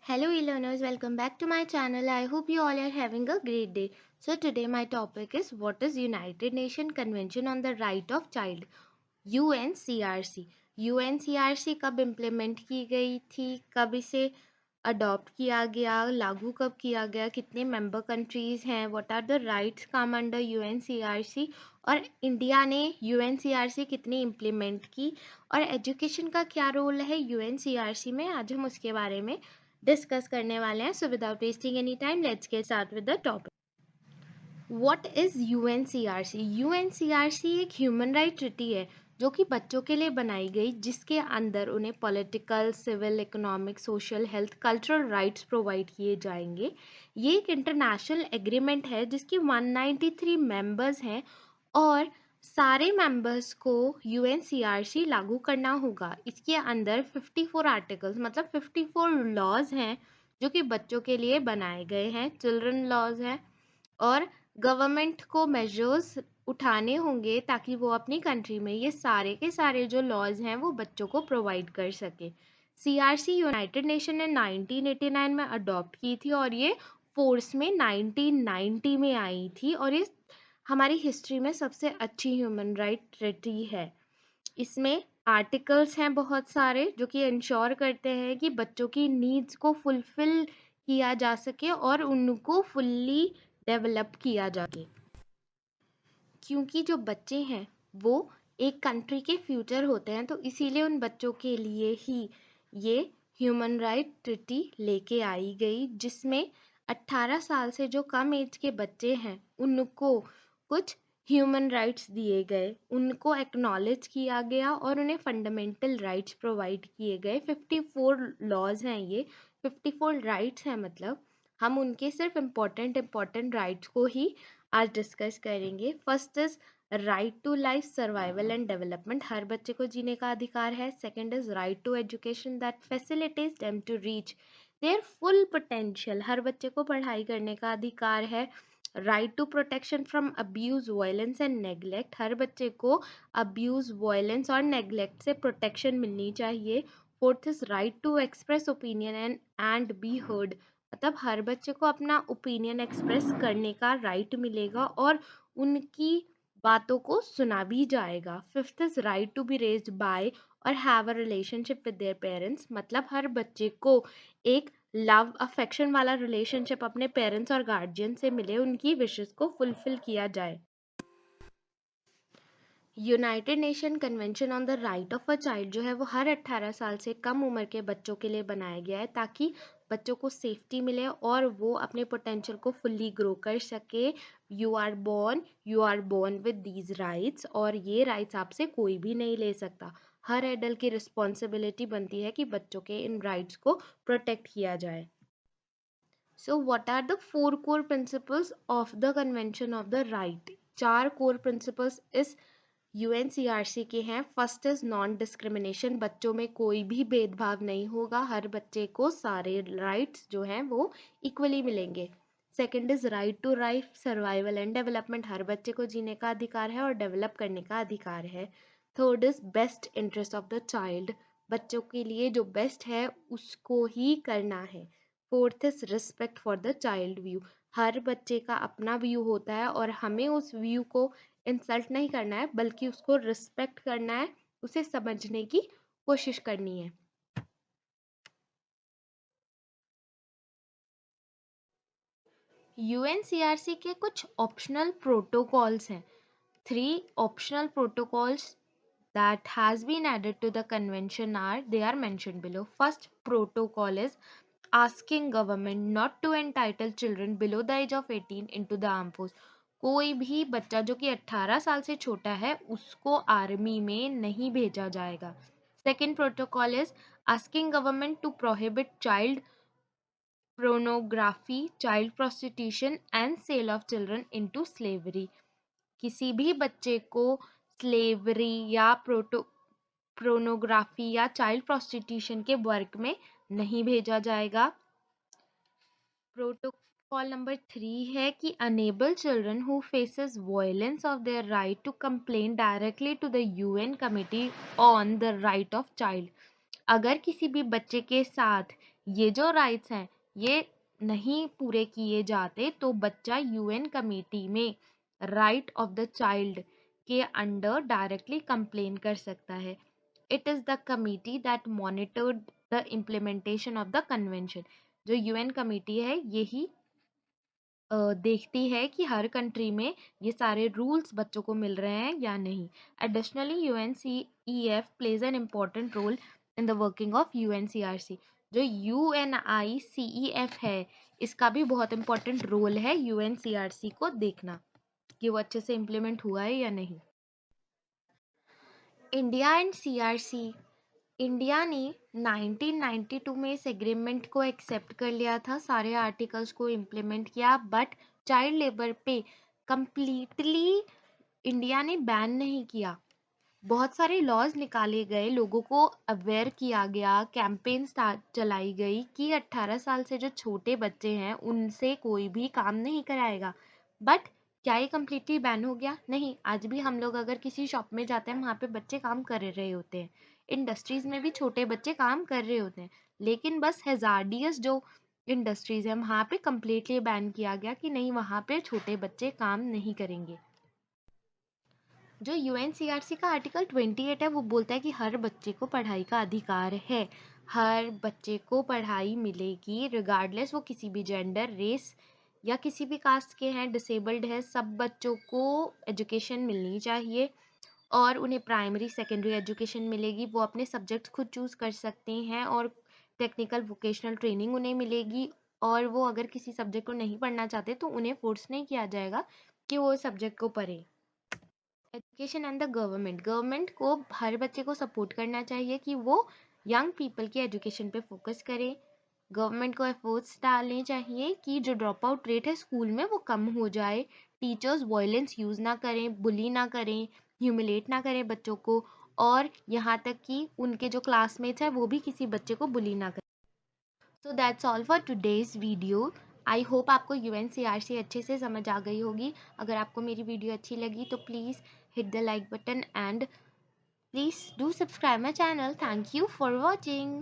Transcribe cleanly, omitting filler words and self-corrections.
Hello e-learners, welcome back to my channel. I hope you all are having a great day. So today my topic is what is United Nations Convention on the Right of Child UNCRC. UNCRC कब implement की गई थी, कब इसे adopt किया गया, लागू कब किया गया, कितने मेंबर कंट्रीज हैं, what are the rights come under UNCRC और इंडिया ने यूएनसीआरसी कितनी इम्प्लीमेंट की और एजुकेशन का क्या रोल है यूएनसीआरसी में, आज हम उसके बारे में डिस्कस करने वाले हैं. So without wasting any time let's get start with the topic. What is UNCRC? UNCRC एक ह्यूमन राइट ट्रीटी है जो कि बच्चों के लिए बनाई गई, जिसके अंदर उन्हें political, civil, economic, social, health, cultural rights provide किए जाएंगे. ये एक इंटरनेशनल एग्रीमेंट है जिसके 193 मेंबर्स हैं और सारे मेंबर्स को यूएनसीआरसी लागू करना होगा. इसके अंदर 54 आर्टिकल्स मतलब 54 लॉज हैं जो कि बच्चों के लिए बनाए गए हैं, चिल्ड्रन लॉज हैं और गवर्नमेंट को मेजर्स उठाने होंगे ताकि वो अपनी कंट्री में ये सारे के सारे जो लॉज हैं वो बच्चों को प्रोवाइड कर सके. सीआरसी यूनाइटेड नेशन ने 1989 में अडॉप्ट की थी और ये फोर्स में 1990 में आई थी और ये हमारी हिस्ट्री में सबसे अच्छी ह्यूमन राइट ट्रीटी है. इसमें आर्टिकल्स हैं बहुत सारे जो कि इंश्योर करते हैं कि बच्चों की नीड्स को फुलफिल किया जा सके और उनको फुल्ली डेवलप किया जाए, क्योंकि जो बच्चे हैं वो एक कंट्री के फ्यूचर होते हैं, तो इसीलिए उन बच्चों के लिए ही ये ह्यूमन राइट ट्रीटी लेके आई गई, जिसमें 18 साल से जो कम एज के बच्चे हैं उनको कुछ ह्यूमन राइट्स दिए गए, उनको एक्नॉलेज किया गया और उन्हें फंडामेंटल राइट्स प्रोवाइड किए गए. 54 लॉज हैं, ये 54 राइट्स हैं. मतलब हम उनके सिर्फ इम्पोर्टेंट राइट्स को ही आज डिस्कस करेंगे. First is right to life, survival and development, हर बच्चे को जीने का अधिकार है. Second is right to education that facilitates them to reach their full potential, हर बच्चे को पढ़ाई करने का अधिकार है. Right to protection from abuse, violence and neglect, हर बच्चे को अब्यूज, वायलेंस और नेग्लेक्ट से प्रोटेक्शन मिलनी चाहिए. Fourth is right to express opinion and be heard, मतलब हर बच्चे को अपना ओपिनियन एक्सप्रेस करने का राइट मिलेगा और उनकी बातों को सुना भी जाएगा. Fifth is right to be raised by or have a relationship with their parents, मतलब हर बच्चे को एक लव अफेक्शन वाला रिलेशनशिप अपने पेरेंट्स और गार्जियन से मिले, उनकी विशेस को फुलफिल किया जाए. United Nation convention on the right of a child जो है वो हर 18 साल से कम उम्र के बच्चों के लिए बनाया गया है ताकि बच्चों को सेफ्टी मिले और वो अपने पोटेंशियल को फुल्ली ग्रो कर सके. You are born with these rights और ये राइट्स आपसे कोई भी नहीं ले सकता. हर एडल्ट की रिस्पॉन्सिबिलिटी बनती है कि बच्चों के इन राइट्स को प्रोटेक्ट किया जाए. So what are the four core principles of the convention of the right? चार core principles इस यूएनसीआरसी के हैं. फर्स्ट इज नॉन डिस्क्रिमिनेशन, बच्चों में कोई भी भेदभाव नहीं होगा, हर बच्चे को सारे राइट्स जो हैं वो इक्वली मिलेंगे. Second is right to life, survival and development, हर बच्चे को जीने का अधिकार है और डेवलप करने का अधिकार है. Third is best interest of the child, बच्चों के लिए जो बेस्ट है उसको ही करना है. Fourth is respect for the child view, हर बच्चे का अपना व्यू होता है और हमें उस व्यू को इंसल्ट नहीं करना है बल्कि उसको रिस्पेक्ट करना है, उसे समझने की कोशिश करनी है. यूएनसीआरसी के कुछ ऑप्शनल प्रोटोकॉल्स हैं. 3 optional protocols that has been added to the convention they are mentioned below. First protocol is asking government not to entitle children below the age of 18 into the armed force. कोई भी बच्चा जो कि 18 साल से छोटा है उसको आर्मी में नहीं भेजा जाएगा. Second protocol is asking government to prohibit child pornography, child prostitution and sale of children into slavery. किसी भी बच्चे को स्लेवरी या प्रोनोग्राफी या चाइल्ड प्रोस्टिट्यूशन के वर्क में नहीं भेजा जाएगा. प्रोटोकॉल नंबर 3 है कि enable children who faces violence of their right to complain directly to the UN committee on the right of child. अगर किसी भी बच्चे के साथ ये जो राइट्स हैं ये नहीं पूरे किए जाते तो बच्चा यूएन कमेटी में राइट ऑफ द चाइल्ड के अंडर डायरेक्टली कंप्लेन कर सकता है। It is the committee that monitored the implementation of the convention. जो यूएन कमेटी है यही देखती है कि हर कंट्री में ये सारे रूल्स बच्चों को मिल रहे हैं या नहीं। Additionally UNICEF plays an important role in the working of UNCRC. जो यूएनआईसीईएफ है इसका भी बहुत इम्पोर्टेंट रोल है यूएनसीआरसी को देखना कि वो अच्छे से इम्प्लीमेंट हुआ है या नहीं। India and CRC. इंडिया ने 1992 में इस एग्रीमेंट को एक्सेप्ट कर लिया था, सारे आर्टिकल्स को इम्प्लीमेंट किया, बट चाइल्ड लेबर पे कंप्लीटली इंडिया ने बैन नहीं किया। बहुत सारे लॉज निकाले गए, लोगों को अवेयर किया गया, कैंपेन चलाई गई कि 18 साल से जो छोटे बच्चे हैं उनसे कोई भी काम नहीं कराएगा। बट क्या ये कम्प्लीटली बैन हो गया? नहीं। आज भी हम लोग अगर किसी शॉप में जाते हैं वहाँ पे बच्चे काम कर रहे होते हैं, इंडस्ट्रीज में भी छोटे बच्चे काम कर रहे होते हैं, लेकिन बस हैजार्डियस जो इंडस्ट्रीज है वहाँ पे कम्प्लीटली बैन किया गया कि नहीं, वहाँ पे छोटे बच्चे काम नहीं करेंगे। जो यूएनसीआरसी का आर्टिकल 28 है वो बोलता है कि हर बच्चे को पढ़ाई का अधिकार है, हर बच्चे को पढ़ाई मिलेगी रिगार्डलेस वो किसी भी जेंडर, रेस या किसी भी कास्ट के हैं, डिसेबल्ड है, सब बच्चों को एजुकेशन मिलनी चाहिए और उन्हें प्राइमरी सेकेंडरी एजुकेशन मिलेगी। वो अपने सब्जेक्ट्स खुद चूज़ कर सकते हैं और टेक्निकल वोकेशनल ट्रेनिंग उन्हें मिलेगी, और वो अगर किसी सब्जेक्ट को नहीं पढ़ना चाहते तो उन्हें फोर्स नहीं किया जाएगा कि वो सब्जेक्ट को पढ़ें। एजुकेशन एंड द गवर्नमेंट को हर बच्चे को सपोर्ट करना चाहिए कि वो यंग पीपल की एजुकेशन पे फोकस करे। गवर्नमेंट को एफर्ट्स डालने चाहिए कि जो ड्रॉप आउट रेट है स्कूल में वो कम हो जाए, टीचर्स वायलेंस यूज़ ना करें, बुली ना करें, ह्यूमिलेट ना करें बच्चों को, और यहाँ तक कि उनके जो क्लासमेट्स हैं वो भी किसी बच्चे को बुली ना करें। So that's all for today's video. I hope आपको यूएनसीआरसी अच्छे से समझ आ गई होगी। अगर आपको मेरी वीडियो अच्छी लगी तो please hit the like button and please do subscribe my channel. Thank you for watching.